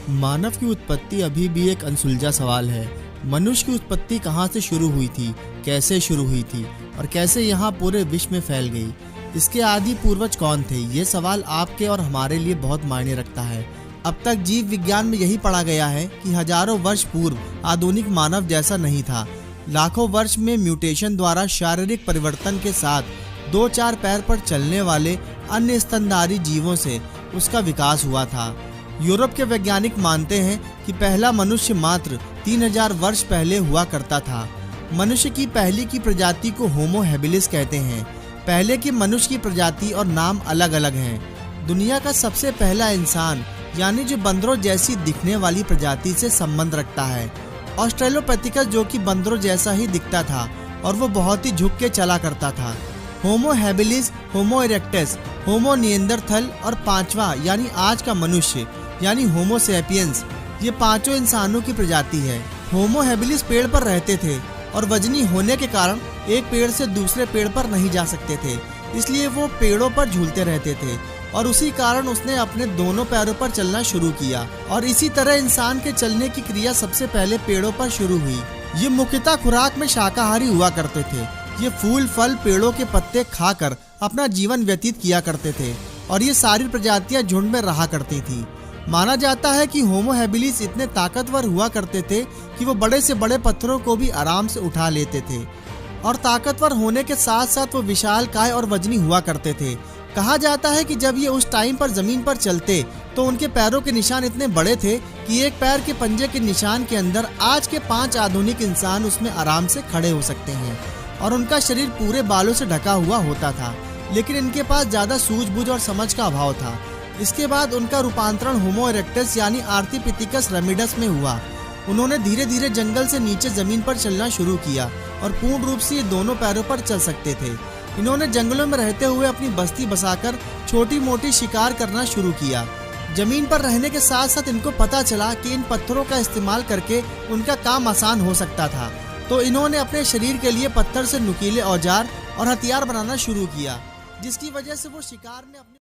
मानव की उत्पत्ति अभी भी एक अनसुलझा सवाल है। मनुष्य की उत्पत्ति कहाँ से शुरू हुई थी, कैसे शुरू हुई थी और कैसे यहाँ पूरे विश्व में फैल गई। इसके आदि पूर्वज कौन थे, ये सवाल आपके और हमारे लिए बहुत मायने रखता है। अब तक जीव विज्ञान में यही पढ़ा गया है कि हजारों वर्ष पूर्व आधुनिक मानव जैसा नहीं था। लाखों वर्ष में म्यूटेशन द्वारा शारीरिक परिवर्तन के साथ 2-4 पैर पर चलने वाले अन्य स्तनधारी जीवों से उसका विकास हुआ था। यूरोप के वैज्ञानिक मानते हैं कि पहला मनुष्य मात्र 3000 वर्ष पहले हुआ करता था। मनुष्य की पहले की प्रजाति को होमो हैबिलिस कहते हैं। पहले की मनुष्य की प्रजाति और नाम अलग अलग हैं। दुनिया का सबसे पहला इंसान यानी जो बंदरों जैसी दिखने वाली प्रजाति से संबंध रखता है, ऑस्ट्रेलोपैथिकस, जो कि बंदरों जैसा ही दिखता था और वो बहुत ही झुक के चला करता था। होमो हैबिलिस, होमो इरेक्टस, होमो निएंडरथल और पांचवा यानी आज का मनुष्य यानी होमो सैपियंस, ये पांचों इंसानों की प्रजाति है। होमो हैबिलिस पेड़ पर रहते थे और वजनी होने के कारण एक पेड़ से दूसरे पेड़ पर नहीं जा सकते थे, इसलिए वो पेड़ों पर झूलते रहते थे और उसी कारण उसने अपने दोनों पैरों पर चलना शुरू किया और इसी तरह इंसान के चलने की क्रिया सबसे पहले पेड़ों पर शुरू हुई। ये मुख्यतः खुराक में शाकाहारी हुआ करते थे। ये फूल फल पेड़ों के पत्ते खाकर अपना जीवन व्यतीत किया करते थे और ये सारी प्रजातियां झुंड में रहा करती थी। माना जाता है कि होमो हैबिलिस इतने ताकतवर हुआ करते थे कि वो बड़े से बड़े पत्थरों को भी आराम से उठा लेते थे और ताकतवर होने के साथ साथ वो विशालकाय और वजनी हुआ करते थे। कहा जाता है कि जब ये उस टाइम पर जमीन पर चलते तो उनके पैरों के निशान इतने बड़े थे कि एक पैर के पंजे के निशान के अंदर आज के 5 आधुनिक इंसान उसमें आराम से खड़े हो सकते हैं और उनका शरीर पूरे बालों से ढका हुआ होता था, लेकिन इनके पास ज्यादा सूझबूझ और समझ का अभाव था। इसके बाद उनका रूपांतरण होमो इरेक्टस यानी आर्थ्रोपिथिकस रेमिडस में हुआ। उन्होंने धीरे धीरे जंगल से नीचे जमीन पर चलना शुरू किया और पूर्ण रूप से ये दोनों पैरों पर चल सकते थे। इन्होंने जंगलों में रहते हुए अपनी बस्ती बसाकर छोटी मोटी शिकार करना शुरू किया। जमीन पर रहने के साथ साथ इनको पता चला कि इन पत्थरों का इस्तेमाल करके उनका काम आसान हो सकता था, तो इन्होंने अपने शरीर के लिए पत्थर से नुकीले औजार और हथियार बनाना शुरू किया, जिसकी वजह से वो शिकार में अपने